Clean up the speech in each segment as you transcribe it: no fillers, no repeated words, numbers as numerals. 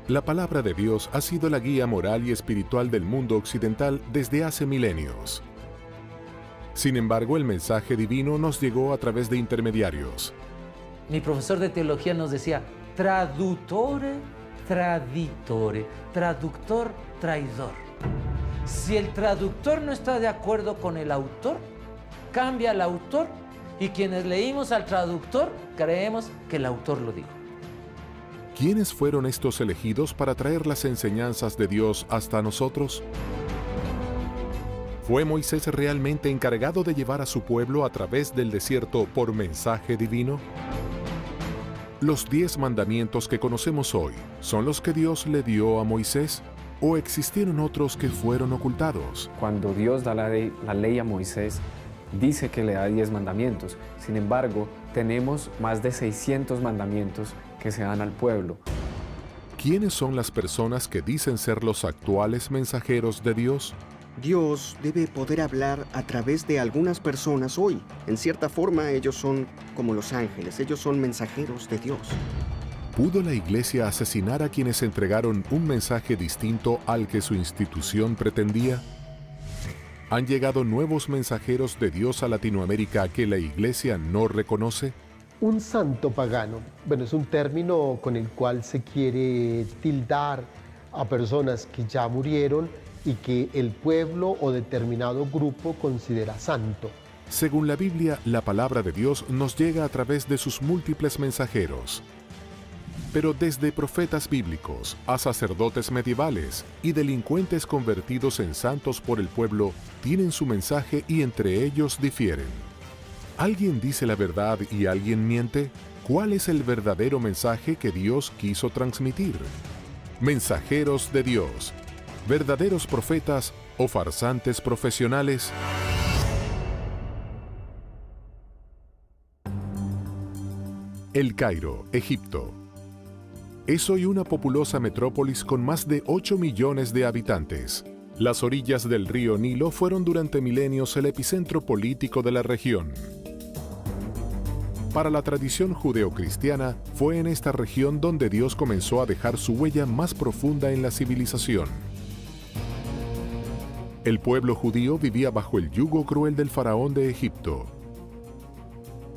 La palabra de Dios ha sido la guía moral y espiritual del mundo occidental desde hace milenios. Sin embargo, el mensaje divino nos llegó a través de intermediarios. Mi profesor de teología nos decía, traduttore, traditore, traductor, traidor. Si el traductor no está de acuerdo con el autor, cambia al autor y quienes leímos al traductor creemos que el autor lo dijo. ¿Quiénes fueron estos elegidos para traer las enseñanzas de Dios hasta nosotros? ¿Fue Moisés realmente encargado de llevar a su pueblo a través del desierto por mensaje divino? ¿Los 10 mandamientos que conocemos hoy son los que Dios le dio a Moisés? ¿O existieron otros que fueron ocultados? Cuando Dios da la ley a Moisés, dice que le da 10 mandamientos. Sin embargo, tenemos más de 600 mandamientos que se dan al pueblo. ¿Quiénes son las personas que dicen ser los actuales mensajeros de Dios? Dios debe poder hablar a través de algunas personas hoy. En cierta forma, ellos son como los ángeles, ellos son mensajeros de Dios. ¿Pudo la Iglesia asesinar a quienes entregaron un mensaje distinto al que su institución pretendía? ¿Han llegado nuevos mensajeros de Dios a Latinoamérica que la Iglesia no reconoce? Un santo pagano, bueno, es un término con el cual se quiere tildar a personas que ya murieron y que el pueblo o determinado grupo considera santo. Según la Biblia, la palabra de Dios nos llega a través de sus múltiples mensajeros. Pero desde profetas bíblicos a sacerdotes medievales y delincuentes convertidos en santos por el pueblo, tienen su mensaje y entre ellos difieren. ¿Alguien dice la verdad y alguien miente? ¿Cuál es el verdadero mensaje que Dios quiso transmitir? Mensajeros de Dios, ¿verdaderos profetas o farsantes profesionales? El Cairo, Egipto. Es hoy una populosa metrópolis con más de 8 millones de habitantes. Las orillas del río Nilo fueron durante milenios el epicentro político de la región. Para la tradición judeocristiana, fue en esta región donde Dios comenzó a dejar su huella más profunda en la civilización. El pueblo judío vivía bajo el yugo cruel del faraón de Egipto.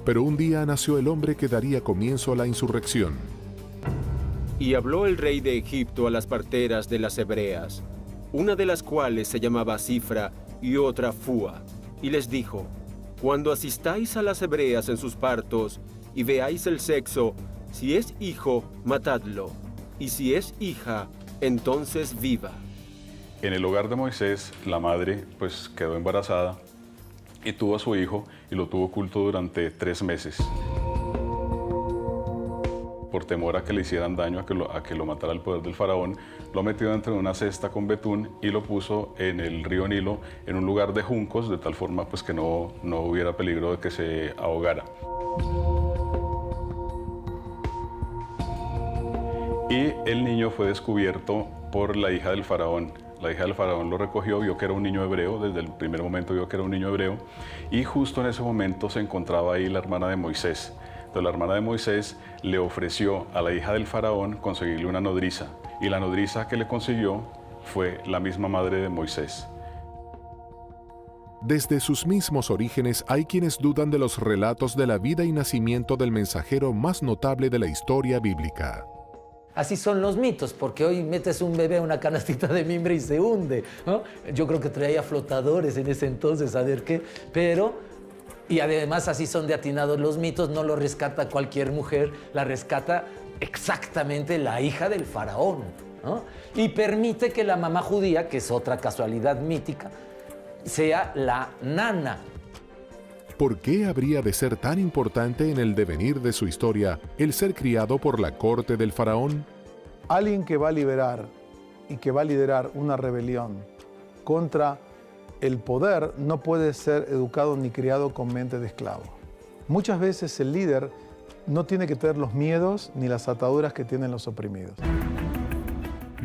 Pero un día nació el hombre que daría comienzo a la insurrección. Y habló el rey de Egipto a las parteras de las hebreas, una de las cuales se llamaba Cifra y otra Fúa, y les dijo: cuando asistáis a las hebreas en sus partos y veáis el sexo, si es hijo, matadlo, y si es hija, entonces viva. En el hogar de Moisés, la madre pues quedó embarazada y tuvo a su hijo y lo tuvo oculto durante 3 meses. Por temor a que le hicieran daño, a que lo matara el poder del faraón, lo metió dentro de una cesta con betún y lo puso en el río Nilo, en un lugar de juncos, de tal forma pues, que no hubiera peligro de que se ahogara. Y el niño fue descubierto por la hija del faraón. La hija del faraón lo recogió, vio que era un niño hebreo, desde el primer momento vio que era un niño hebreo, y justo en ese momento se encontraba ahí la hermana de Moisés. Entonces la hermana de Moisés le ofreció a la hija del faraón conseguirle una nodriza, y la nodriza que le consiguió fue la misma madre de Moisés. Desde sus mismos orígenes hay quienes dudan de los relatos de la vida y nacimiento del mensajero más notable de la historia bíblica. Así son los mitos, porque hoy metes un bebé a una canastita de mimbre y se hunde, ¿no? Yo creo que traía flotadores en ese entonces, a ver qué, pero... Y además así son de atinados los mitos, no lo rescata cualquier mujer, la rescata exactamente la hija del faraón, ¿no? Y permite que la mamá judía, que es otra casualidad mítica, sea la nana. ¿Por qué habría de ser tan importante en el devenir de su historia el ser criado por la corte del faraón? Alguien que va a liberar y que va a liderar una rebelión contra el poder no puede ser educado ni criado con mente de esclavo. Muchas veces el líder no tiene que tener los miedos ni las ataduras que tienen los oprimidos.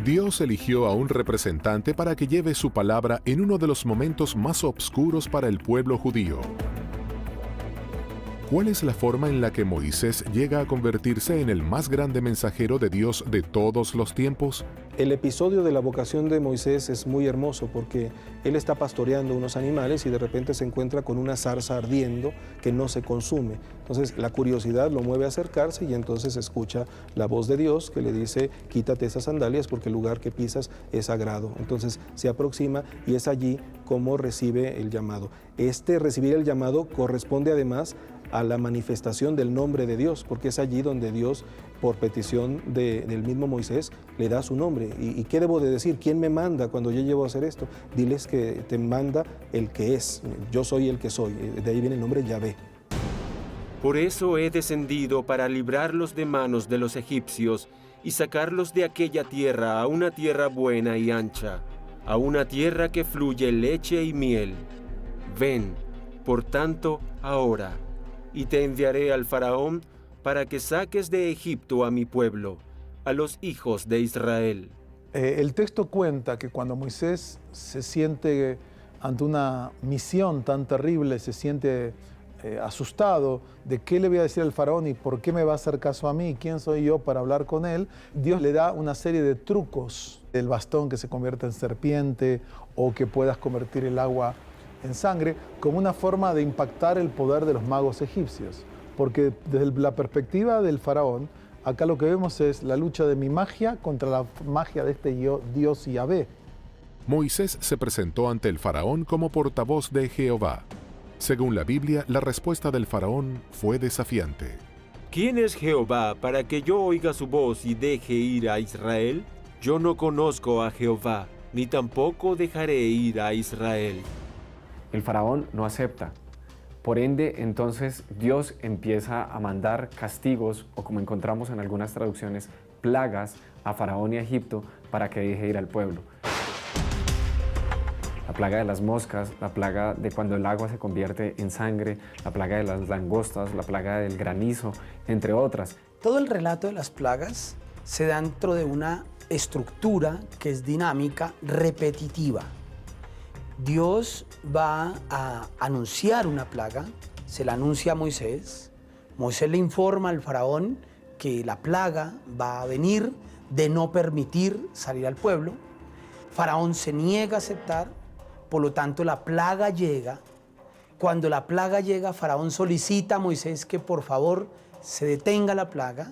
Dios eligió a un representante para que lleve su palabra en uno de los momentos más oscuros para el pueblo judío. ¿Cuál es la forma en la que Moisés llega a convertirse en el más grande mensajero de Dios de todos los tiempos? El episodio de la vocación de Moisés es muy hermoso porque él está pastoreando unos animales y de repente se encuentra con una zarza ardiendo que no se consume. Entonces la curiosidad lo mueve a acercarse y entonces escucha la voz de Dios que le dice: quítate esas sandalias porque el lugar que pisas es sagrado. Entonces se aproxima y es allí como recibe el llamado. Este recibir el llamado corresponde además a la manifestación del nombre de Dios, porque es allí donde Dios, por petición del mismo Moisés, le da su nombre. ¿Y qué debo de decir? ¿Quién me manda cuando yo llevo a hacer esto? Diles que te manda el que es. Yo soy el que soy. De ahí viene el nombre Yahvé. Por eso he descendido para librarlos de manos de los egipcios y sacarlos de aquella tierra a una tierra buena y ancha, a una tierra que fluye leche y miel. Ven, por tanto, ahora, y te enviaré al faraón para que saques de Egipto a mi pueblo, a los hijos de Israel. El texto cuenta que cuando Moisés se siente ante una misión tan terrible, se siente asustado de qué le voy a decir al faraón y por qué me va a hacer caso a mí, quién soy yo para hablar con él, Dios le da una serie de trucos, el bastón que se convierta en serpiente o que puedas convertir el agua en sangre, como una forma de impactar el poder de los magos egipcios. Porque desde la perspectiva del faraón, acá lo que vemos es la lucha de mi magia contra la magia de este Dios Yahvé. Moisés se presentó ante el faraón como portavoz de Jehová. Según la Biblia, la respuesta del faraón fue desafiante. ¿Quién es Jehová para que yo oiga su voz y deje ir a Israel? Yo no conozco a Jehová, ni tampoco dejaré ir a Israel. El faraón no acepta. Por ende, entonces Dios empieza a mandar castigos, o como encontramos en algunas traducciones, plagas a Faraón y a Egipto para que deje ir al pueblo. La plaga de las moscas, la plaga de cuando el agua se convierte en sangre, la plaga de las langostas, la plaga del granizo, entre otras. Todo el relato de las plagas se da dentro de una estructura que es dinámica, repetitiva. Dios va a anunciar una plaga, se la anuncia a Moisés. Moisés le informa al faraón que la plaga va a venir de no permitir salir al pueblo. Faraón se niega a aceptar, por lo tanto la plaga llega. Cuando la plaga llega, Faraón solicita a Moisés que por favor se detenga la plaga.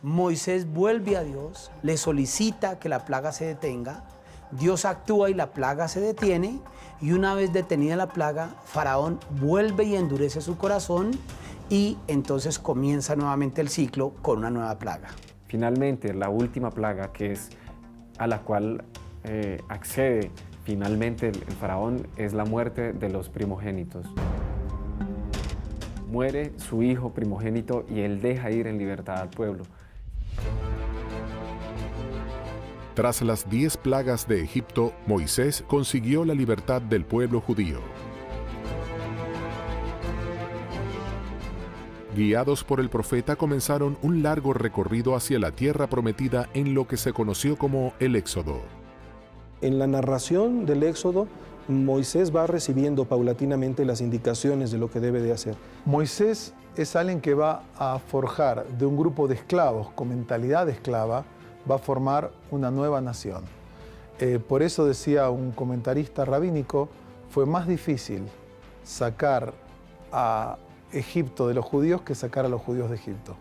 Moisés vuelve a Dios, le solicita que la plaga se detenga. Dios actúa y la plaga se detiene, y una vez detenida la plaga, Faraón vuelve y endurece su corazón, y entonces comienza nuevamente el ciclo con una nueva plaga. Finalmente, la última plaga, que es a la cual accede finalmente el faraón, es la muerte de los primogénitos. Muere su hijo primogénito y él deja ir en libertad al pueblo. Tras las 10 plagas de Egipto, Moisés consiguió la libertad del pueblo judío. Guiados por el profeta, comenzaron un largo recorrido hacia la tierra prometida en lo que se conoció como el Éxodo. En la narración del Éxodo, Moisés va recibiendo paulatinamente las indicaciones de lo que debe de hacer. Moisés es alguien que va a forjar de un grupo de esclavos con mentalidad de esclava, va a formar una nueva nación. Por eso decía un comentarista rabínico, fue más difícil sacar a Egipto de los judíos que sacar a los judíos de Egipto,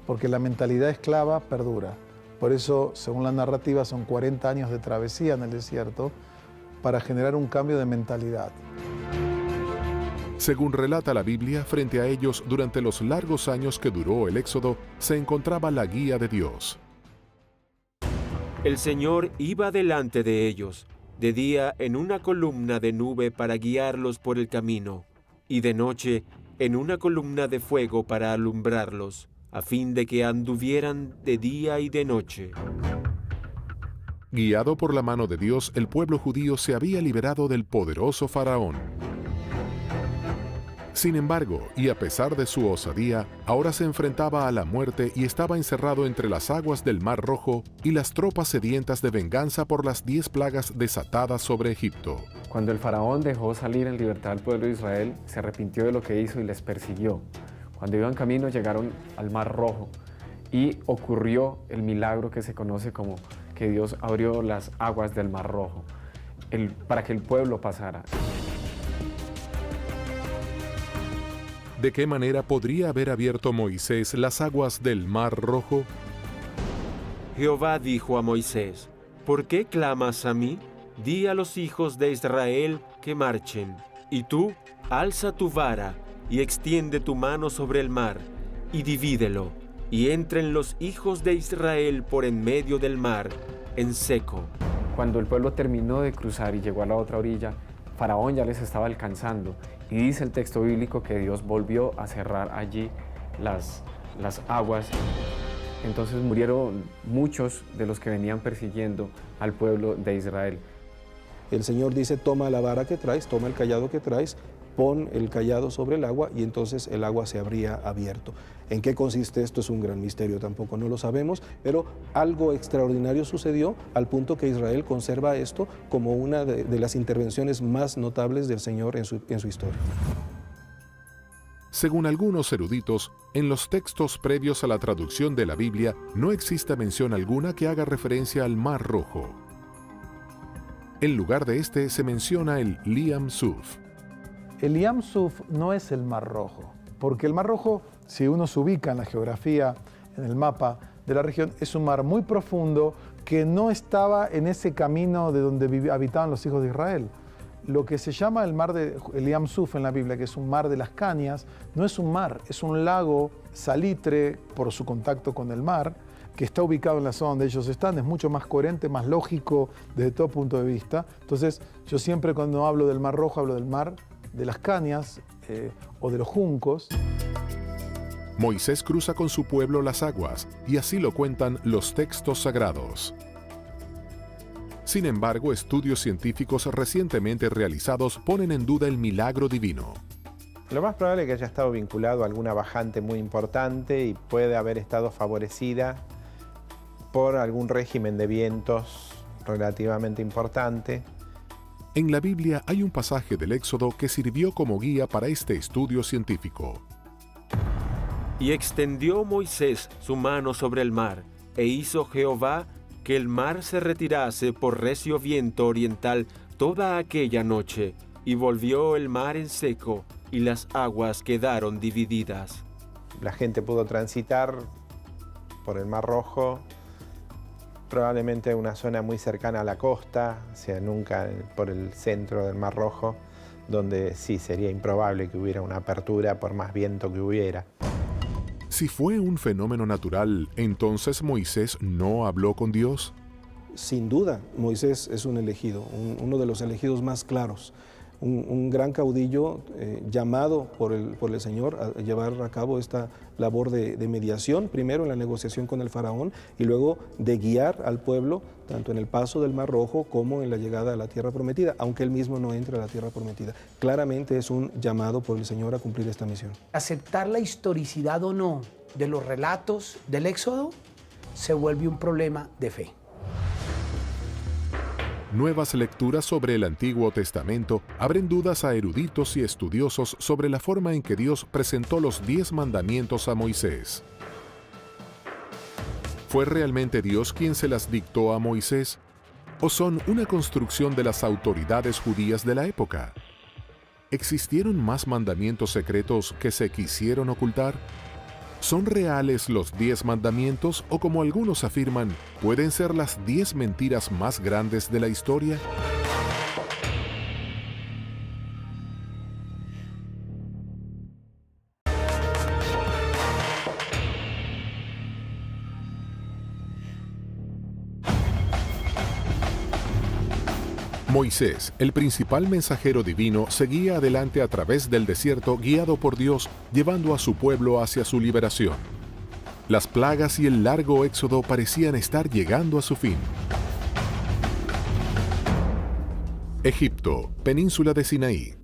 porque la mentalidad esclava perdura. Por eso, según la narrativa, son 40 años de travesía en el desierto para generar un cambio de mentalidad. Según relata la Biblia, frente a ellos, durante los largos años que duró el Éxodo, se encontraba la guía de Dios. El Señor iba delante de ellos, de día en una columna de nube para guiarlos por el camino, y de noche en una columna de fuego para alumbrarlos, a fin de que anduvieran de día y de noche. Guiado por la mano de Dios, el pueblo judío se había liberado del poderoso faraón. Sin embargo, y a pesar de su osadía, ahora se enfrentaba a la muerte y estaba encerrado entre las aguas del Mar Rojo y las tropas sedientas de venganza por las 10 plagas desatadas sobre Egipto. Cuando el faraón dejó salir en libertad al pueblo de Israel, se arrepintió de lo que hizo y les persiguió. Cuando iban camino llegaron al Mar Rojo y ocurrió el milagro que se conoce como que Dios abrió las aguas del Mar Rojo para que el pueblo pasara. ¿De qué manera podría haber abierto Moisés las aguas del Mar Rojo? Jehová dijo a Moisés: ¿por qué clamas a mí? Di a los hijos de Israel que marchen, y tú alza tu vara y extiende tu mano sobre el mar, y divídelo, y entren los hijos de Israel por en medio del mar, en seco. Cuando el pueblo terminó de cruzar y llegó a la otra orilla, Faraón ya les estaba alcanzando, y dice el texto bíblico que Dios volvió a cerrar allí las aguas. Entonces murieron muchos de los que venían persiguiendo al pueblo de Israel. El Señor dice: toma la vara que traes, toma el cayado que traes, pon el cayado sobre el agua, y entonces el agua se habría abierto. ¿En qué consiste esto? Es un gran misterio, tampoco no lo sabemos, pero algo extraordinario sucedió al punto que Israel conserva esto como una de las intervenciones más notables del Señor en su historia. Según algunos eruditos, en los textos previos a la traducción de la Biblia no existe mención alguna que haga referencia al Mar Rojo. En lugar de este se menciona el Liam Suf. El Liam Suf no es el Mar Rojo, porque el Mar Rojo, si uno se ubica en la geografía, en el mapa de la región, es un mar muy profundo que no estaba en ese camino de donde habitaban los hijos de Israel. Lo que se llama el mar de Liam Suf en la Biblia, que es un mar de las cañas, no es un mar, es un lago salitre por su contacto con el mar, que está ubicado en la zona donde ellos están. Es mucho más coherente, más lógico desde todo punto de vista. Entonces, yo siempre cuando hablo del Mar Rojo, hablo del mar de las cañas o de los juncos. Moisés cruza con su pueblo las aguas, y así lo cuentan los textos sagrados. Sin embargo, estudios científicos recientemente realizados ponen en duda el milagro divino. Lo más probable es que haya estado vinculado a alguna bajante muy importante y puede haber estado favorecida por algún régimen de vientos relativamente importante. En la Biblia hay un pasaje del Éxodo que sirvió como guía para este estudio científico. Y extendió Moisés su mano sobre el mar, e hizo Jehová que el mar se retirase por recio viento oriental toda aquella noche, y volvió el mar en seco, y las aguas quedaron divididas. La gente pudo transitar por el Mar Rojo, probablemente una zona muy cercana a la costa, o sea, nunca por el centro del Mar Rojo, donde sí sería improbable que hubiera una apertura por más viento que hubiera. Si fue un fenómeno natural, ¿entonces Moisés no habló con Dios? Sin duda, Moisés es un elegido, uno de los elegidos más claros. Un gran caudillo llamado por el Señor a llevar a cabo esta labor de mediación, primero en la negociación con el faraón y luego de guiar al pueblo tanto en el paso del Mar Rojo como en la llegada a la tierra prometida, aunque él mismo no entre a la tierra prometida. Claramente es un llamado por el Señor a cumplir esta misión. Aceptar la historicidad o no de los relatos del Éxodo se vuelve un problema de fe. Nuevas lecturas sobre el Antiguo Testamento abren dudas a eruditos y estudiosos sobre la forma en que Dios presentó los 10 mandamientos a Moisés. ¿Fue realmente Dios quien se las dictó a Moisés? ¿O son una construcción de las autoridades judías de la época? ¿Existieron más mandamientos secretos que se quisieron ocultar? ¿Son reales los 10 mandamientos o, como algunos afirman, pueden ser las 10 mentiras más grandes de la historia? Moisés, el principal mensajero divino, seguía adelante a través del desierto guiado por Dios, llevando a su pueblo hacia su liberación. Las plagas y el largo éxodo parecían estar llegando a su fin. Egipto, península de Sinaí.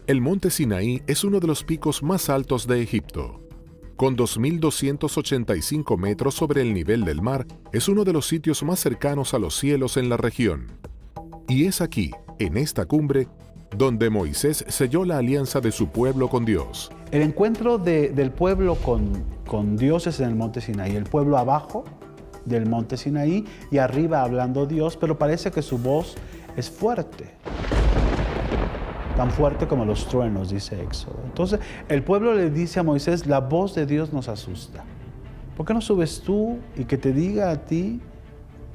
El monte Sinaí es uno de los picos más altos de Egipto. Con 2.285 metros sobre el nivel del mar, es uno de los sitios más cercanos a los cielos en la región. Y es aquí, en esta cumbre, donde Moisés selló la alianza de su pueblo con Dios. El encuentro del pueblo con Dios es en el monte Sinaí. El pueblo abajo del monte Sinaí y arriba hablando Dios, pero parece que su voz es fuerte. Tan fuerte como los truenos, dice Éxodo. Entonces, el pueblo le dice a Moisés, la voz de Dios nos asusta. ¿Por qué no subes tú y que te diga a ti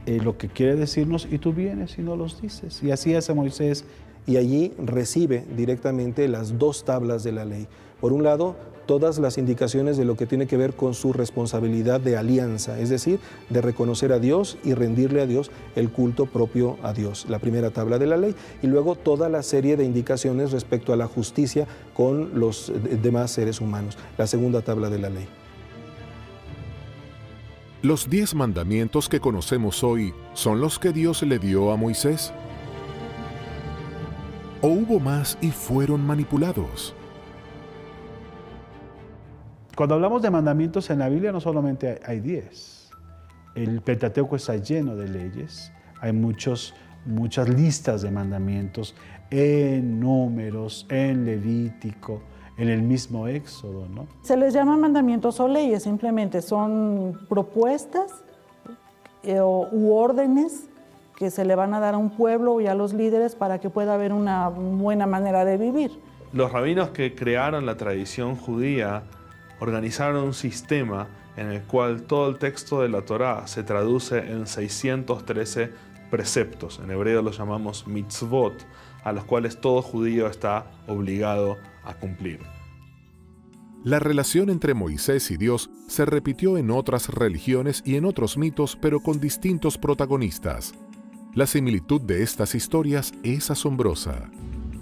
lo que quiere decirnos y tú vienes y no los dices? Y así hace Moisés. Y allí recibe directamente las 2 tablas de la ley. Por un lado, todas las indicaciones de lo que tiene que ver con su responsabilidad de alianza, es decir, de reconocer a Dios y rendirle a Dios el culto propio a Dios, la primera tabla de la ley, y luego toda la serie de indicaciones respecto a la justicia con los demás seres humanos, la segunda tabla de la ley. ¿Los 10 mandamientos que conocemos hoy son los que Dios le dio a Moisés? ¿O hubo más y fueron manipulados? Cuando hablamos de mandamientos en la Biblia no solamente hay 10. El Pentateuco está lleno de leyes. Hay muchas listas de mandamientos en Números, en Levítico, en el mismo Éxodo, ¿no? Se les llama mandamientos o leyes, simplemente son propuestas u órdenes que se le van a dar a un pueblo y a los líderes para que pueda haber una buena manera de vivir. Los rabinos que crearon la tradición judía organizaron un sistema en el cual todo el texto de la Torá se traduce en 613 preceptos. En hebreo los llamamos mitzvot, a los cuales todo judío está obligado a cumplir. La relación entre Moisés y Dios se repitió en otras religiones y en otros mitos, pero con distintos protagonistas. La similitud de estas historias es asombrosa.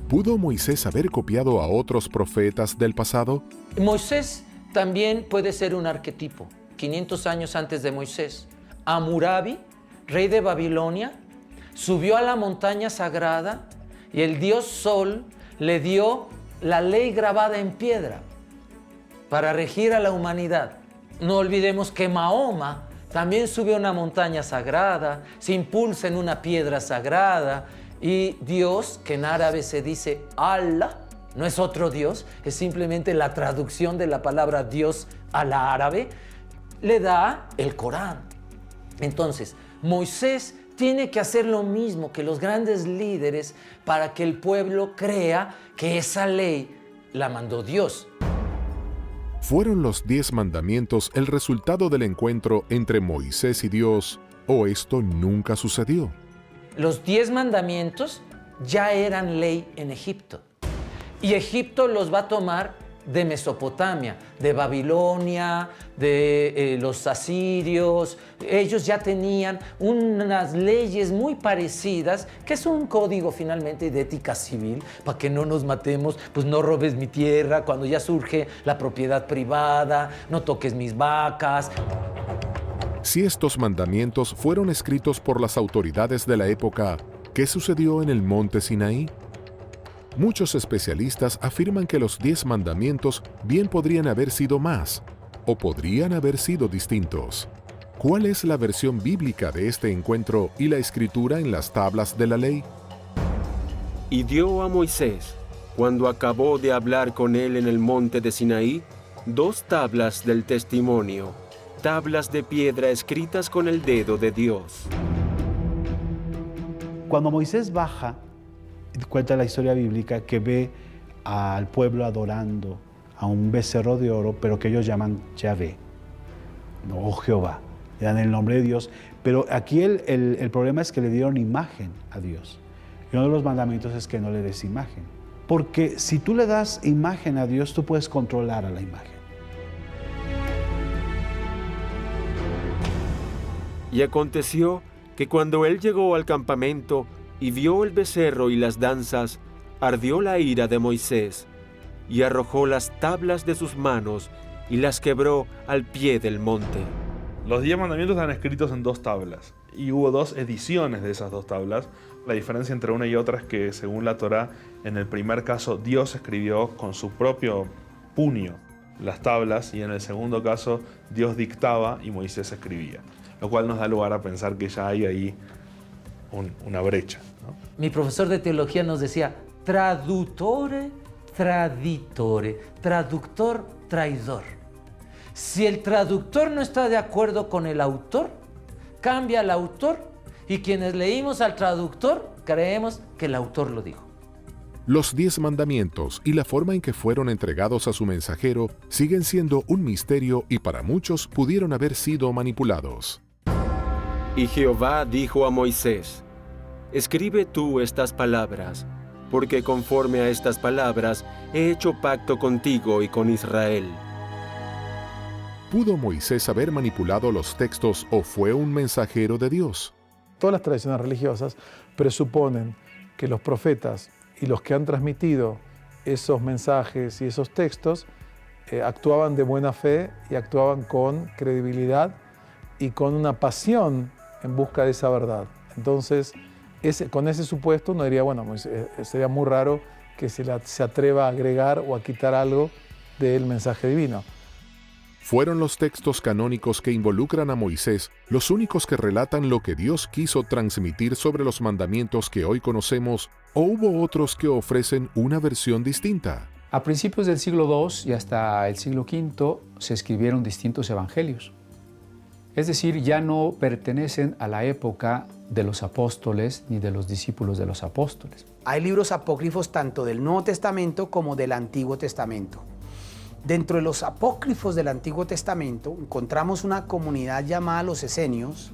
¿Pudo Moisés haber copiado a otros profetas del pasado? Moisés también puede ser un arquetipo. 500 años antes de Moisés, Hammurabi, rey de Babilonia, subió a la montaña sagrada y el dios Sol le dio la ley grabada en piedra para regir a la humanidad. No olvidemos que Mahoma también subió a una montaña sagrada, se impulsa en una piedra sagrada y Dios, que en árabe se dice Allah, no es otro Dios, es simplemente la traducción de la palabra Dios al árabe, le da el Corán. Entonces, Moisés tiene que hacer lo mismo que los grandes líderes para que el pueblo crea que esa ley la mandó Dios. ¿Fueron los 10 mandamientos el resultado del encuentro entre Moisés y Dios, o esto nunca sucedió? Los 10 mandamientos ya eran ley en Egipto. Y Egipto los va a tomar de Mesopotamia, de Babilonia, de los asirios. Ellos ya tenían unas leyes muy parecidas, que es un código finalmente de ética civil, para que no nos matemos, pues no robes mi tierra, cuando ya surge la propiedad privada, no toques mis vacas. Si estos mandamientos fueron escritos por las autoridades de la época, ¿qué sucedió en el monte Sinaí? Muchos especialistas afirman que los 10 mandamientos bien podrían haber sido más, o podrían haber sido distintos. ¿Cuál es la versión bíblica de este encuentro y la escritura en las tablas de la ley? Y dio a Moisés, cuando acabó de hablar con él en el monte de Sinaí, 2 tablas del testimonio, tablas de piedra escritas con el dedo de Dios. Cuando Moisés baja, cuenta la historia bíblica que ve al pueblo adorando a un becerro de oro, pero que ellos llaman Yahvé, o Jehová, le dan el nombre de Dios. Pero aquí el problema es que le dieron imagen a Dios. Y uno de los mandamientos es que no le des imagen. Porque si tú le das imagen a Dios, tú puedes controlar a la imagen. Y aconteció que cuando él llegó al campamento y vio el becerro y las danzas, ardió la ira de Moisés, y arrojó las tablas de sus manos y las quebró al pie del monte. Los 10 mandamientos están escritos en 2 tablas, y hubo 2 ediciones de esas 2 tablas. La diferencia entre una y otra es que, según la Torá, en el primer caso Dios escribió con su propio puño las tablas, y en el segundo caso Dios dictaba y Moisés escribía, lo cual nos da lugar a pensar que ya hay ahí una brecha, ¿no? Mi profesor de teología nos decía, traductore traditore, traductor, traidor. Si el traductor no está de acuerdo con el autor, cambia al autor y quienes leímos al traductor creemos que el autor lo dijo. Los 10 mandamientos y la forma en que fueron entregados a su mensajero siguen siendo un misterio y para muchos pudieron haber sido manipulados. Y Jehová dijo a Moisés: escribe tú estas palabras, porque conforme a estas palabras he hecho pacto contigo y con Israel. ¿Pudo Moisés haber manipulado los textos o fue un mensajero de Dios? Todas las tradiciones religiosas presuponen que los profetas y los que han transmitido esos mensajes y esos textos actuaban de buena fe y actuaban con credibilidad y con una pasión en busca de esa verdad. Entonces, con ese supuesto uno diría, bueno, sería muy raro que se atreva a agregar o a quitar algo del mensaje divino. ¿Fueron los textos canónicos que involucran a Moisés los únicos que relatan lo que Dios quiso transmitir sobre los mandamientos que hoy conocemos, o hubo otros que ofrecen una versión distinta? A principios del siglo II y hasta el siglo V se escribieron distintos evangelios. Es decir, ya no pertenecen a la época de los apóstoles ni de los discípulos de los apóstoles. Hay libros apócrifos tanto del Nuevo Testamento como del Antiguo Testamento. Dentro de los apócrifos del Antiguo Testamento encontramos una comunidad llamada los esenios,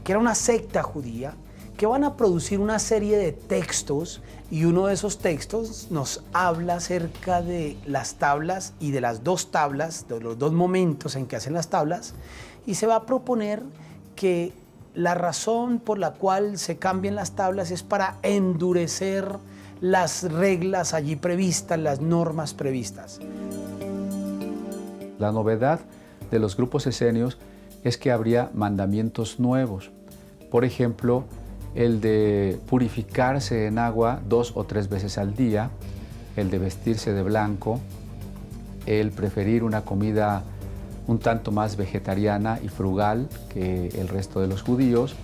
que era una secta judía, que van a producir una serie de textos, y uno de esos textos nos habla acerca de las tablas y de las dos tablas, de los dos momentos en que hacen las tablas, y se va a proponer que la razón por la cual se cambian las tablas es para endurecer las reglas allí previstas, las normas previstas. La novedad de los grupos esenios es que habría mandamientos nuevos. Por ejemplo, el de purificarse en agua 2 o 3 veces al día, el de vestirse de blanco, el preferir una comida un tanto más vegetariana y frugal que el resto de los judíos,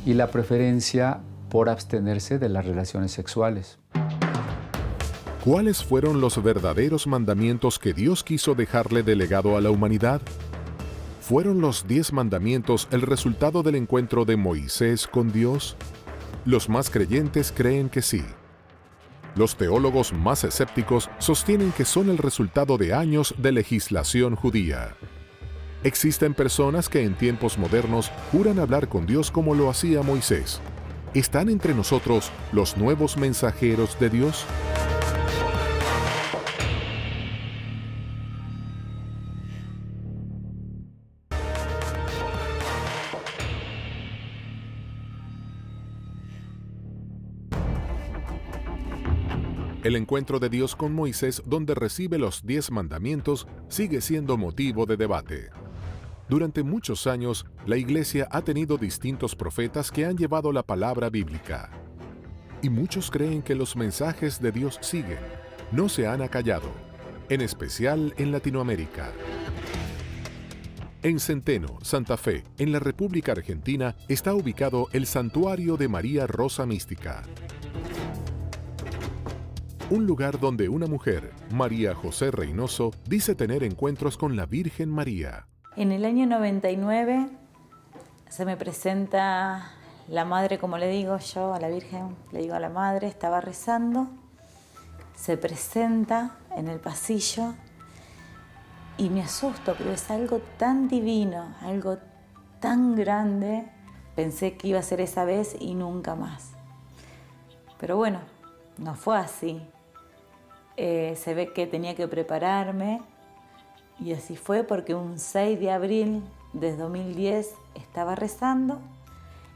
y la preferencia por abstenerse de las relaciones sexuales. ¿Cuáles fueron los verdaderos mandamientos que Dios quiso dejarle de legado a la humanidad? ¿Fueron los 10 mandamientos el resultado del encuentro de Moisés con Dios? Los más creyentes creen que sí. Los teólogos más escépticos sostienen que son el resultado de años de legislación judía. Existen personas que en tiempos modernos juran hablar con Dios como lo hacía Moisés. ¿Están entre nosotros los nuevos mensajeros de Dios? El encuentro de Dios con Moisés, donde recibe los 10 mandamientos, sigue siendo motivo de debate. Durante muchos años, la Iglesia ha tenido distintos profetas que han llevado la palabra bíblica. Y muchos creen que los mensajes de Dios siguen, no se han acallado, en especial en Latinoamérica. En Centeno, Santa Fe, en la República Argentina, está ubicado el Santuario de María Rosa Mística. Un lugar donde una mujer, María José Reynoso, dice tener encuentros con la Virgen María. En el año 99 se me presenta la madre, como le digo yo a la Virgen, le digo a la madre, estaba rezando, se presenta en el pasillo y me asusto, pero es algo tan divino, algo tan grande. Pensé que iba a ser esa vez y nunca más. Pero bueno, no fue así. Se ve que tenía que prepararme y así fue, porque un 6 de abril de 2010 estaba rezando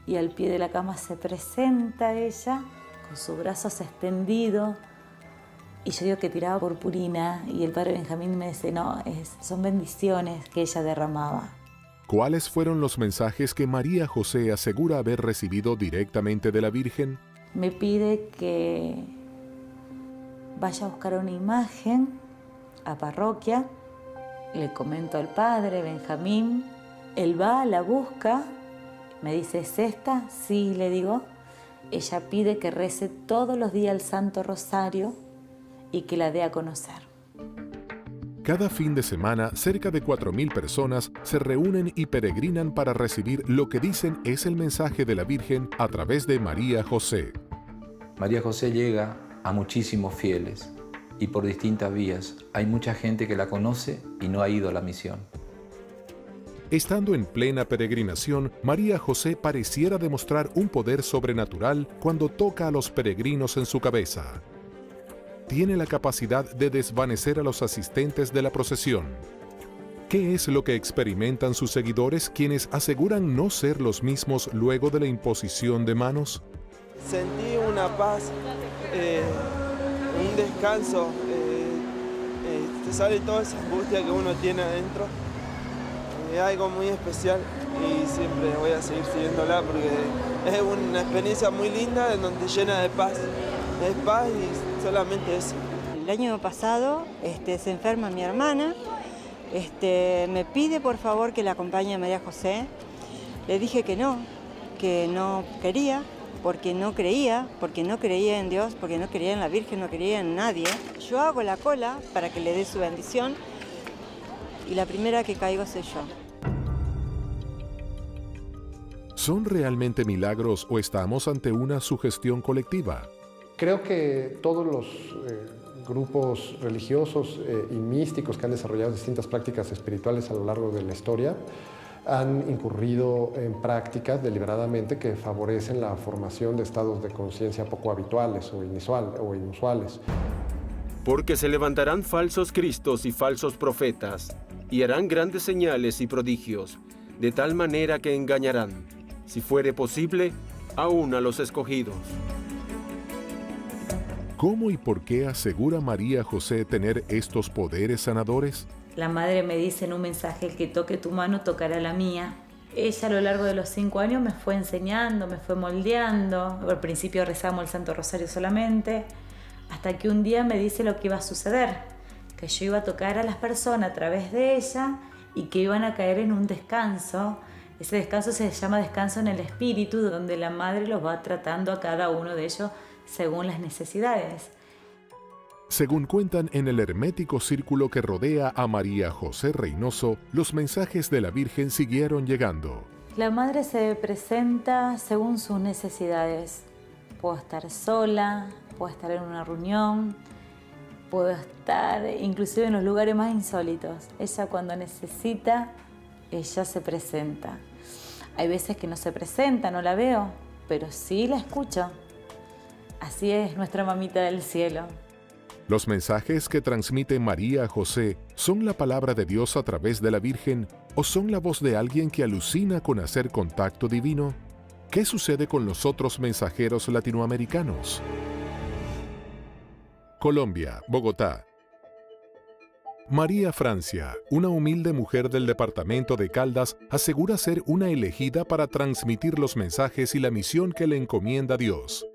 y al pie de la cama se presenta ella con sus brazos extendidos y yo digo que tiraba purpurina y el padre Benjamín me dice, no, son bendiciones que ella derramaba. ¿Cuáles fueron los mensajes que María José asegura haber recibido directamente de la Virgen? Me pide que vaya a buscar una imagen a parroquia, le comento al padre Benjamín, él va, la busca, me dice, ¿es esta? Sí, le digo. Ella pide que rece todos los días el Santo Rosario y que la dé a conocer. Cada fin de semana, cerca de 4.000 personas se reúnen y peregrinan para recibir lo que dicen es el mensaje de la Virgen a través de María José. María José llega a muchísimos fieles y por distintas vías. Hay mucha gente que la conoce y no ha ido a la misión. Estando en plena peregrinación, María José pareciera demostrar un poder sobrenatural cuando toca a los peregrinos en su cabeza. Tiene la capacidad de desvanecer a los asistentes de la procesión. ¿Qué es lo que experimentan sus seguidores, quienes aseguran no ser los mismos luego de la imposición de manos? Sentí una paz, un descanso, te sale toda esa angustia que uno tiene adentro. Es algo muy especial y siempre voy a seguir siguiéndola porque es una experiencia muy linda en donde llena de paz. Es paz y solamente eso. El año pasado se enferma mi hermana, me pide por favor que la acompañe a María José. Le dije que no quería, porque no creía en Dios, porque no creía en la Virgen, no creía en nadie. Yo hago la cola para que le dé su bendición y la primera que caigo soy yo. ¿Son realmente milagros o estamos ante una sugestión colectiva? Creo que todos los grupos religiosos y místicos que han desarrollado distintas prácticas espirituales a lo largo de la historia han incurrido en prácticas deliberadamente que favorecen la formación de estados de conciencia poco habituales o inusuales. Porque se levantarán falsos cristos y falsos profetas, y harán grandes señales y prodigios, de tal manera que engañarán, si fuere posible, aún a los escogidos. ¿Cómo y por qué asegura María José tener estos poderes sanadores? La madre me dice en un mensaje: el que toque tu mano tocará la mía. Ella a lo largo de los 5 años me fue enseñando, me fue moldeando. Al principio rezamos el Santo Rosario solamente, hasta que un día me dice lo que iba a suceder, que yo iba a tocar a las personas a través de ella y que iban a caer en un descanso. Ese descanso se llama descanso en el espíritu, donde la madre los va tratando a cada uno de ellos según las necesidades. Según cuentan en el hermético círculo que rodea a María José Reynoso, los mensajes de la Virgen siguieron llegando. La madre se presenta según sus necesidades. Puedo estar sola, puedo estar en una reunión, puedo estar inclusive en los lugares más insólitos. Ella cuando necesita, ella se presenta. Hay veces que no se presenta, no la veo, pero sí la escucho. Así es nuestra mamita del cielo. Los mensajes que transmite María José son la palabra de Dios a través de la Virgen o son la voz de alguien que alucina con hacer contacto divino. ¿Qué sucede con los otros mensajeros latinoamericanos? Colombia, Bogotá. María Francia, una humilde mujer del departamento de Caldas, asegura ser una elegida para transmitir los mensajes y la misión que le encomienda Dios.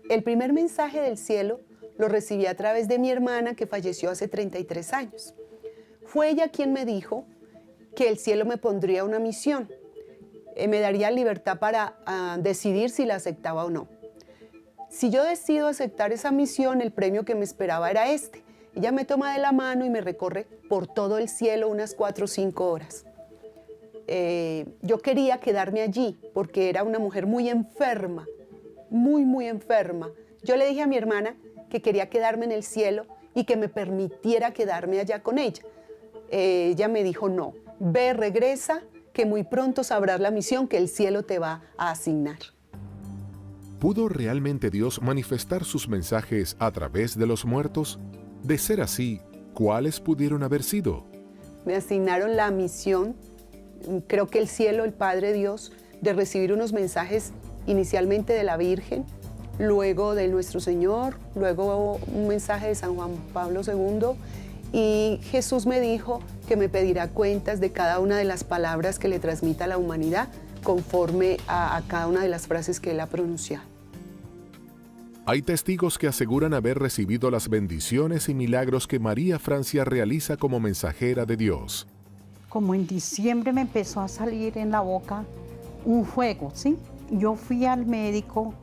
El primer mensaje del cielo lo recibí a través de mi hermana que falleció hace 33 años. Fue ella quien me dijo que el cielo me pondría una misión, me daría libertad para decidir si la aceptaba o no. Si yo decido aceptar esa misión, el premio que me esperaba era este. Ella me toma de la mano y me recorre por todo el cielo unas 4 o 5 horas. Yo quería quedarme allí porque era una mujer muy enferma, muy enferma. Yo le dije a mi hermana que quería quedarme en el cielo y que me permitiera quedarme allá con ella. Ella me dijo: no, ve, regresa, que muy pronto sabrás la misión que el cielo te va a asignar. ¿Pudo realmente Dios manifestar sus mensajes a través de los muertos? De ser así, ¿cuáles pudieron haber sido? Me asignaron la misión, creo que el cielo, el Padre Dios, de recibir unos mensajes inicialmente de la Virgen, luego de nuestro Señor, luego un mensaje de San Juan Pablo II, y Jesús me dijo que me pedirá cuentas de cada una de las palabras que le transmita a la humanidad conforme a cada una de las frases que él ha pronunciado. Hay testigos que aseguran haber recibido las bendiciones y milagros que María Francia realiza como mensajera de Dios. Como en diciembre me empezó a salir en la boca un fuego, ¿sí? Yo fui al médico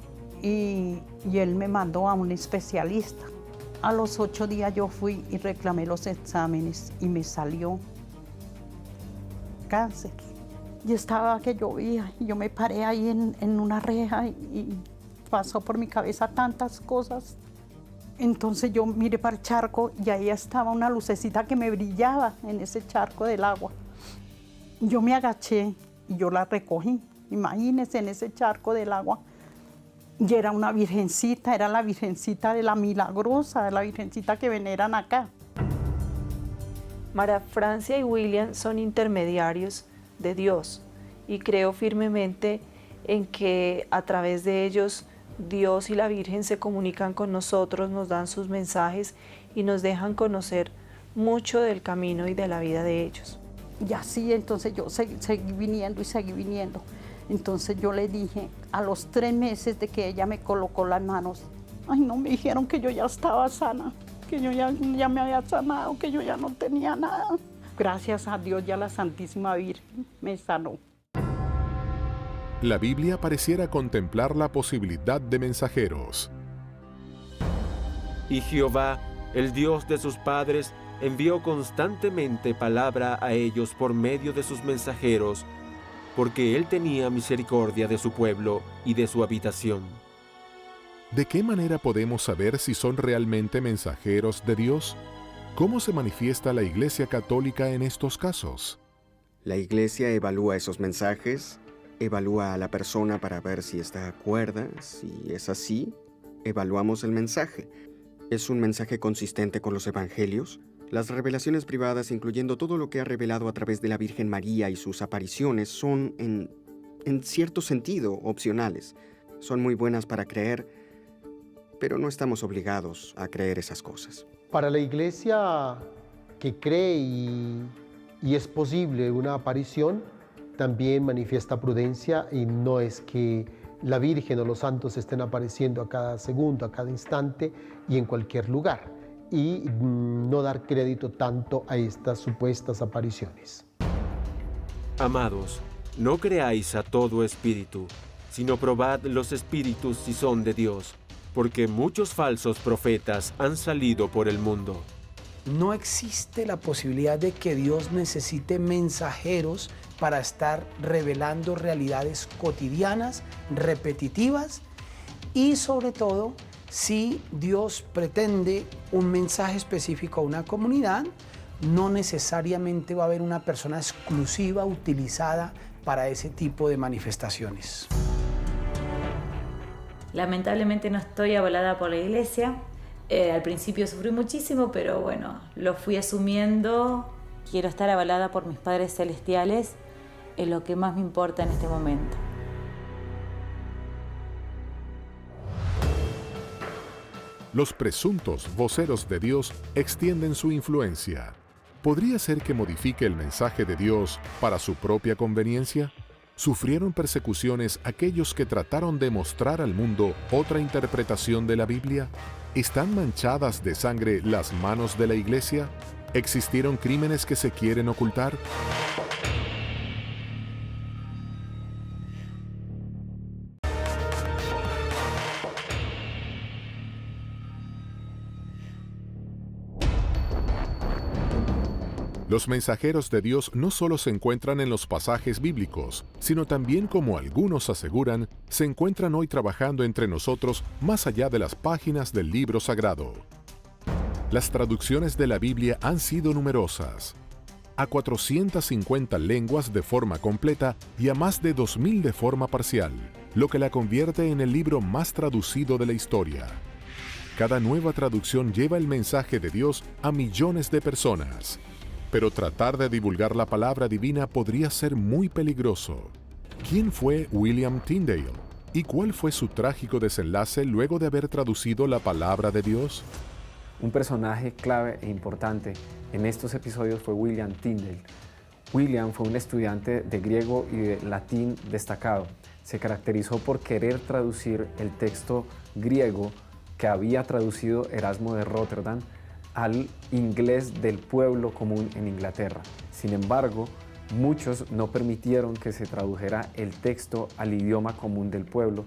y él me mandó a un especialista. A los 8 días yo fui y reclamé los exámenes y me salió cáncer. Y estaba que llovía y yo me paré ahí en una reja y pasó por mi cabeza tantas cosas. Entonces yo miré para el charco y ahí estaba una lucecita que me brillaba en ese charco del agua. Yo me agaché y yo la recogí. Imagínense en ese charco del agua. Y era una virgencita, era la virgencita de la Milagrosa, la virgencita que veneran acá. María Francia y William son intermediarios de Dios y creo firmemente en que a través de ellos Dios y la Virgen se comunican con nosotros, nos dan sus mensajes y nos dejan conocer mucho del camino y de la vida de ellos. Y así entonces yo seguí viniendo y seguí viniendo. Entonces yo le dije, a los 3 meses de que ella me colocó las manos, ay no, me dijeron que yo ya estaba sana, que yo ya me había sanado, que yo ya no tenía nada. Gracias a Dios y a la Santísima Virgen me sanó. La Biblia pareciera contemplar la posibilidad de mensajeros. Y Jehová, el Dios de sus padres, envió constantemente palabra a ellos por medio de sus mensajeros, porque Él tenía misericordia de su pueblo y de su habitación. ¿De qué manera podemos saber si son realmente mensajeros de Dios? ¿Cómo se manifiesta la Iglesia Católica en estos casos? La Iglesia evalúa esos mensajes, evalúa a la persona para ver si está cuerda. Si es así, evaluamos el mensaje. ¿Es un mensaje consistente con los evangelios? Las revelaciones privadas, incluyendo todo lo que ha revelado a través de la Virgen María y sus apariciones, son, en cierto sentido, opcionales. Son muy buenas para creer, pero no estamos obligados a creer esas cosas. Para la Iglesia que cree y es posible una aparición, también manifiesta prudencia, y no es que la Virgen o los santos estén apareciendo a cada segundo, a cada instante y en cualquier lugar, y no dar crédito tanto a estas supuestas apariciones. Amados, no creáis a todo espíritu, sino probad los espíritus si son de Dios, porque muchos falsos profetas han salido por el mundo. No existe la posibilidad de que Dios necesite mensajeros para estar revelando realidades cotidianas, repetitivas, y sobre todo, si Dios pretende un mensaje específico a una comunidad, no necesariamente va a haber una persona exclusiva utilizada para ese tipo de manifestaciones. Lamentablemente no estoy avalada por la Iglesia. Al principio sufrí muchísimo, pero bueno, lo fui asumiendo. Quiero estar avalada por mis padres celestiales, es lo que más me importa en este momento. Los presuntos voceros de Dios extienden su influencia. ¿Podría ser que modifique el mensaje de Dios para su propia conveniencia? ¿Sufrieron persecuciones aquellos que trataron de mostrar al mundo otra interpretación de la Biblia? ¿Están manchadas de sangre las manos de la Iglesia? ¿Existieron crímenes que se quieren ocultar? Los mensajeros de Dios no solo se encuentran en los pasajes bíblicos, sino también, como algunos aseguran, se encuentran hoy trabajando entre nosotros más allá de las páginas del libro sagrado. Las traducciones de la Biblia han sido numerosas, a 450 lenguas de forma completa y a más de 2000 de forma parcial, lo que la convierte en el libro más traducido de la historia. Cada nueva traducción lleva el mensaje de Dios a millones de personas. Pero tratar de divulgar la palabra divina podría ser muy peligroso. ¿Quién fue William Tyndale? ¿Y cuál fue su trágico desenlace luego de haber traducido la palabra de Dios? Un personaje clave e importante en estos episodios fue William Tyndale. William fue un estudiante de griego y de latín destacado. Se caracterizó por querer traducir el texto griego que había traducido Erasmo de Rotterdam al inglés del pueblo común en Inglaterra. Sin embargo, muchos no permitieron que se tradujera el texto al idioma común del pueblo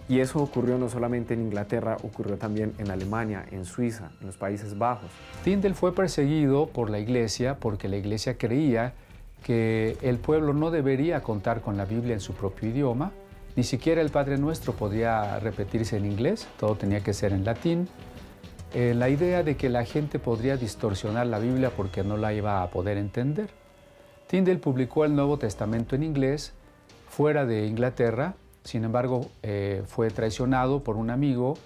Y eso ocurrió no solamente en Inglaterra, ocurrió también en Alemania, en Suiza, en los Países Bajos. Tyndale fue perseguido por la iglesia porque la iglesia creía que el pueblo no debería contar con la Biblia en su propio idioma. Ni siquiera el Padre Nuestro podía repetirse en inglés, todo tenía que ser en latín. La idea de que la gente podría distorsionar la Biblia porque no la iba a poder entender. Tyndale publicó el Nuevo Testamento en inglés fuera de Inglaterra, sin embargo fue traicionado por un amigo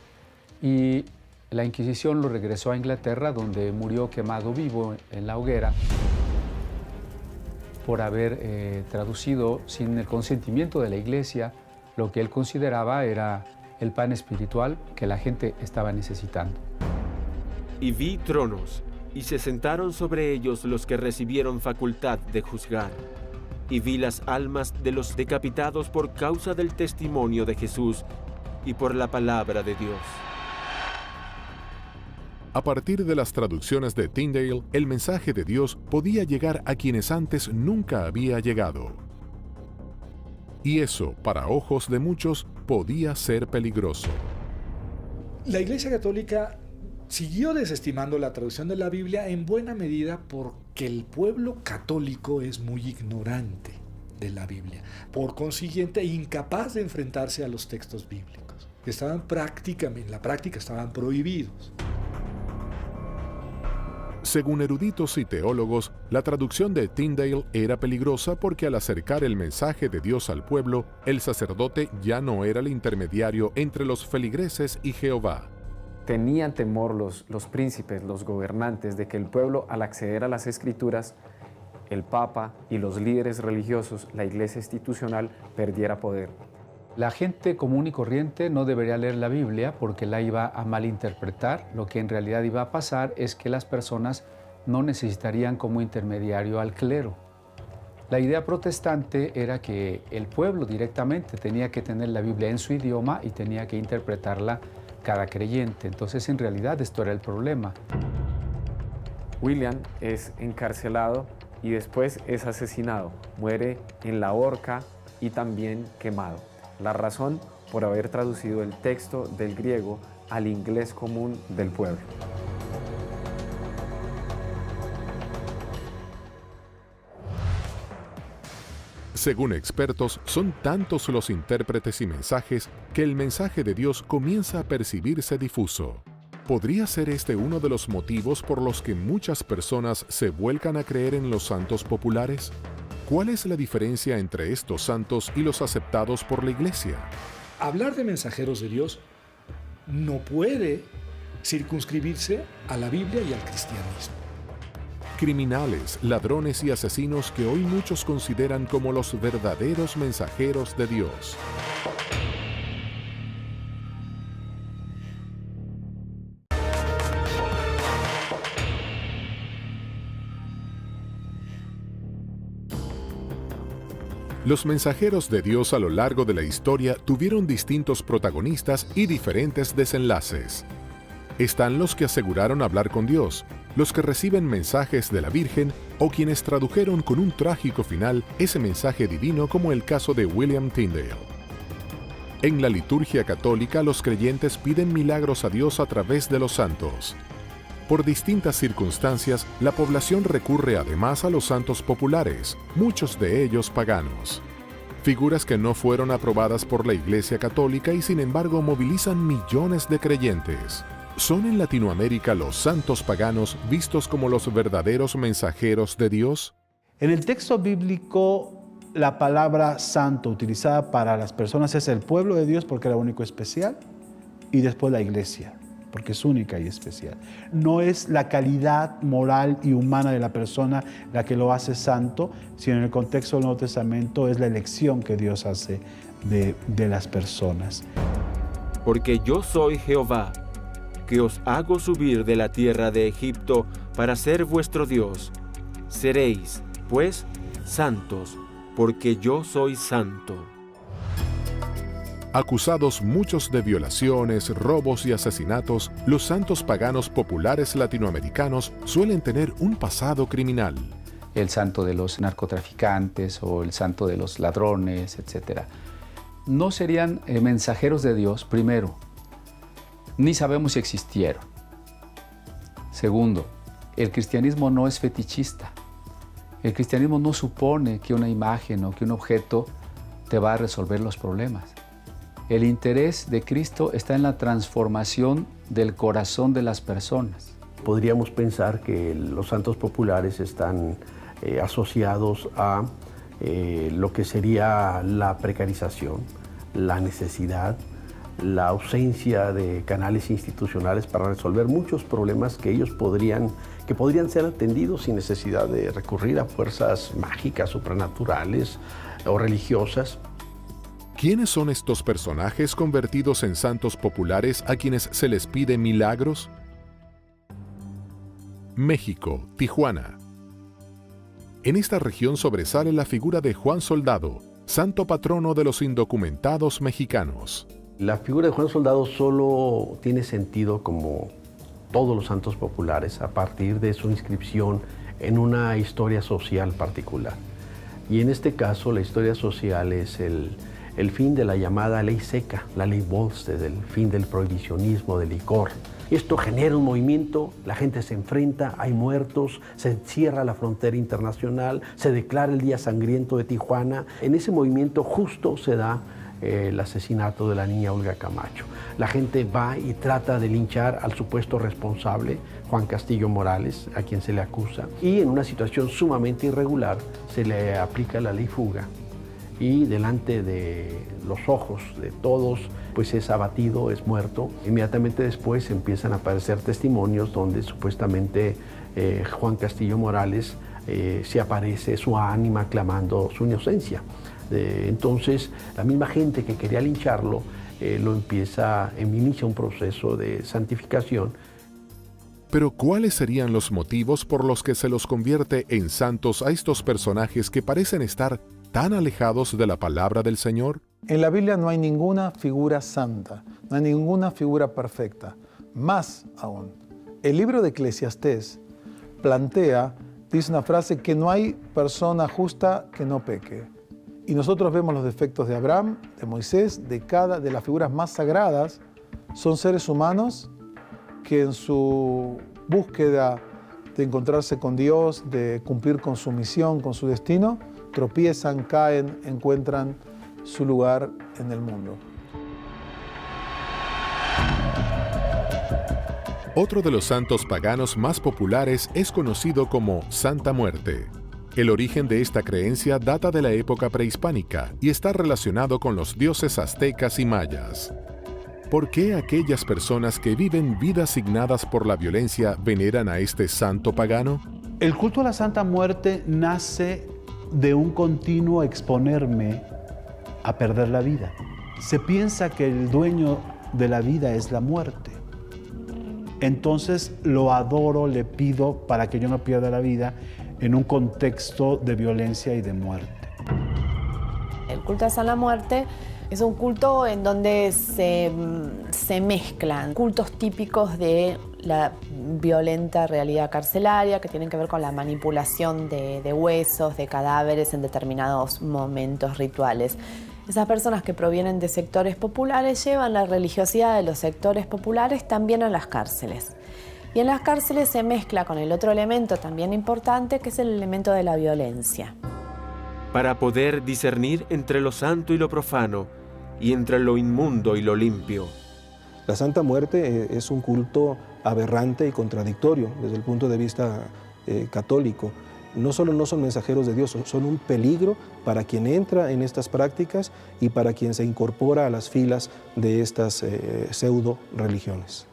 y la Inquisición lo regresó a Inglaterra, donde murió quemado vivo en la hoguera por haber traducido sin el consentimiento de la iglesia lo que él consideraba era el pan espiritual que la gente estaba necesitando. Y vi tronos, y se sentaron sobre ellos los que recibieron facultad de juzgar. Y vi las almas de los decapitados por causa del testimonio de Jesús y por la palabra de Dios. A partir de las traducciones de Tyndale, el mensaje de Dios podía llegar a quienes antes nunca había llegado. Y eso, para ojos de muchos, podía ser peligroso. La Iglesia Católica siguió desestimando la traducción de la Biblia en buena medida porque el pueblo católico es muy ignorante de la Biblia, por consiguiente incapaz de enfrentarse a los textos bíblicos, que estaban prácticamente, en la práctica estaban prohibidos. Según eruditos y teólogos, la traducción de Tyndale era peligrosa porque al acercar el mensaje de Dios al pueblo, el sacerdote ya no era el intermediario entre los feligreses y Jehová. Tenían temor los príncipes, los gobernantes, de que el pueblo, al acceder a las Escrituras, el Papa y los líderes religiosos, la Iglesia institucional, perdiera poder. La gente común y corriente no debería leer la Biblia porque la iba a malinterpretar. Lo que en realidad iba a pasar es que las personas no necesitarían como intermediario al clero. La idea protestante era que el pueblo directamente tenía que tener la Biblia en su idioma y tenía que interpretarla cada creyente. Entonces, en realidad, esto era el problema. William es encarcelado y después es asesinado. Muere en la horca y también quemado. La razón, por haber traducido el texto del griego al inglés común del pueblo. Según expertos, son tantos los intérpretes y mensajes que el mensaje de Dios comienza a percibirse difuso. ¿Podría ser este uno de los motivos por los que muchas personas se vuelcan a creer en los santos populares? ¿Cuál es la diferencia entre estos santos y los aceptados por la Iglesia? Hablar de mensajeros de Dios no puede circunscribirse a la Biblia y al cristianismo. Criminales, ladrones y asesinos que hoy muchos consideran como los verdaderos mensajeros de Dios. Los mensajeros de Dios a lo largo de la historia tuvieron distintos protagonistas y diferentes desenlaces. Están los que aseguraron hablar con Dios, los que reciben mensajes de la Virgen o quienes tradujeron con un trágico final ese mensaje divino, como el caso de William Tyndale. En la liturgia católica, los creyentes piden milagros a Dios a través de los santos. Por distintas circunstancias, la población recurre además a los santos populares, muchos de ellos paganos. Figuras que no fueron aprobadas por la Iglesia Católica y sin embargo movilizan millones de creyentes. ¿Son en Latinoamérica los santos paganos vistos como los verdaderos mensajeros de Dios? En el texto bíblico, la palabra santo utilizada para las personas es el pueblo de Dios porque era único y especial, y después la iglesia, porque es única y especial. No es la calidad moral y humana de la persona la que lo hace santo, sino en el contexto del Nuevo Testamento es la elección que Dios hace de las personas. Porque yo soy Jehová, que os hago subir de la tierra de Egipto para ser vuestro Dios. Seréis, pues, santos, porque yo soy santo. Acusados muchos de violaciones, robos y asesinatos, los santos paganos populares latinoamericanos suelen tener un pasado criminal. El santo de los narcotraficantes o el santo de los ladrones, etc. no serían mensajeros de Dios, primero, ni sabemos si existieron. Segundo, el cristianismo no es fetichista. El cristianismo no supone que una imagen o que un objeto te va a resolver los problemas. El interés de Cristo está en la transformación del corazón de las personas. Podríamos pensar que los santos populares están asociados a lo que sería la precarización, la necesidad, la ausencia de canales institucionales para resolver muchos problemas que ellos podrían ser atendidos sin necesidad de recurrir a fuerzas mágicas, supranaturales o religiosas. ¿Quiénes son estos personajes convertidos en santos populares a quienes se les pide milagros? México, Tijuana. En esta región sobresale la figura de Juan Soldado, santo patrono de los indocumentados mexicanos. La figura de Juan Soldado solo tiene sentido como todos los santos populares a partir de su inscripción en una historia social particular. Y en este caso la historia social es el fin de la llamada ley seca, la ley Volstead, el fin del prohibicionismo del licor. Esto genera un movimiento, la gente se enfrenta, hay muertos, se cierra la frontera internacional, se declara el Día Sangriento de Tijuana. En ese movimiento justo se da el asesinato de la niña Olga Camacho. La gente va y trata de linchar al supuesto responsable, Juan Castillo Morales, a quien se le acusa. Y en una situación sumamente irregular se le aplica la ley fuga. Y delante de los ojos de todos, pues es abatido, es muerto. Inmediatamente después empiezan a aparecer testimonios donde supuestamente Juan Castillo Morales se aparece su ánima clamando su inocencia. Entonces, la misma gente que quería lincharlo inicia un proceso de santificación. Pero ¿cuáles serían los motivos por los que se los convierte en santos a estos personajes que parecen estar tan alejados de la palabra del Señor? En la Biblia no hay ninguna figura santa, no hay ninguna figura perfecta. Más aún, el libro de Eclesiastés dice una frase que no hay persona justa que no peque. Y nosotros vemos los defectos de Abraham, de Moisés, de las figuras más sagradas. Son seres humanos que en su búsqueda de encontrarse con Dios, de cumplir con su misión, con su destino, tropiezan, caen, encuentran su lugar en el mundo. Otro de los santos paganos más populares es conocido como Santa Muerte. El origen de esta creencia data de la época prehispánica y está relacionado con los dioses aztecas y mayas. ¿Por qué aquellas personas que viven vidas signadas por la violencia veneran a este santo pagano? El culto a la Santa Muerte nace de un continuo exponerme a perder la vida. Se piensa que el dueño de la vida es la muerte. Entonces lo adoro, le pido para que yo no pierda la vida en un contexto de violencia y de muerte. El culto a la muerte es un culto en donde se mezclan cultos típicos de la violenta realidad carcelaria, que tienen que ver con la manipulación de huesos, de cadáveres en determinados momentos rituales. Esas personas que provienen de sectores populares llevan la religiosidad de los sectores populares también a las cárceles. Y en las cárceles se mezcla con el otro elemento también importante, que es el elemento de la violencia. Para poder discernir entre lo santo y lo profano, y entre lo inmundo y lo limpio. La Santa Muerte es un culto aberrante y contradictorio desde el punto de vista católico. No solo no son mensajeros de Dios, son un peligro para quien entra en estas prácticas y para quien se incorpora a las filas de estas pseudo religiones.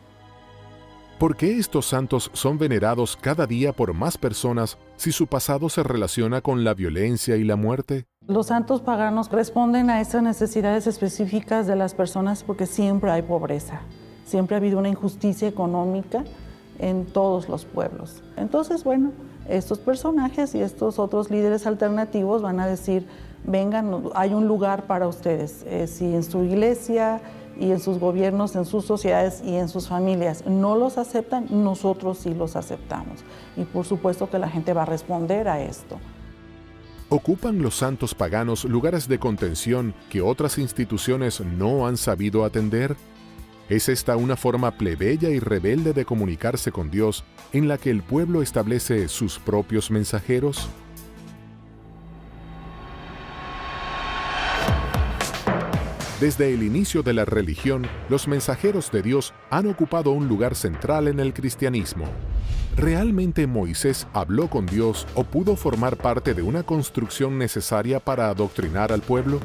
¿Por qué estos santos son venerados cada día por más personas si su pasado se relaciona con la violencia y la muerte? Los santos paganos responden a esas necesidades específicas de las personas porque siempre hay pobreza, siempre ha habido una injusticia económica en todos los pueblos. Entonces, bueno, estos personajes y estos otros líderes alternativos van a decir, vengan, hay un lugar para ustedes, si en su iglesia y en sus gobiernos, en sus sociedades y en sus familias no los aceptan, nosotros sí los aceptamos. Y por supuesto que la gente va a responder a esto. ¿Ocupan los santos paganos lugares de contención que otras instituciones no han sabido atender? ¿Es esta una forma plebeya y rebelde de comunicarse con Dios en la que el pueblo establece sus propios mensajeros? Desde el inicio de la religión, los mensajeros de Dios han ocupado un lugar central en el cristianismo. ¿Realmente Moisés habló con Dios o pudo formar parte de una construcción necesaria para adoctrinar al pueblo?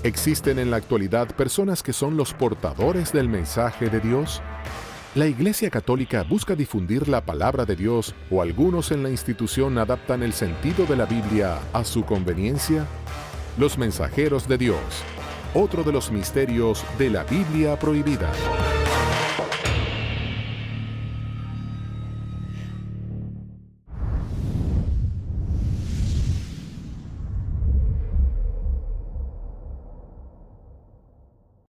¿Existen en la actualidad personas que son los portadores del mensaje de Dios? ¿La Iglesia Católica busca difundir la palabra de Dios o algunos en la institución adaptan el sentido de la Biblia a su conveniencia? Los mensajeros de Dios, otro de los misterios de la Biblia prohibida.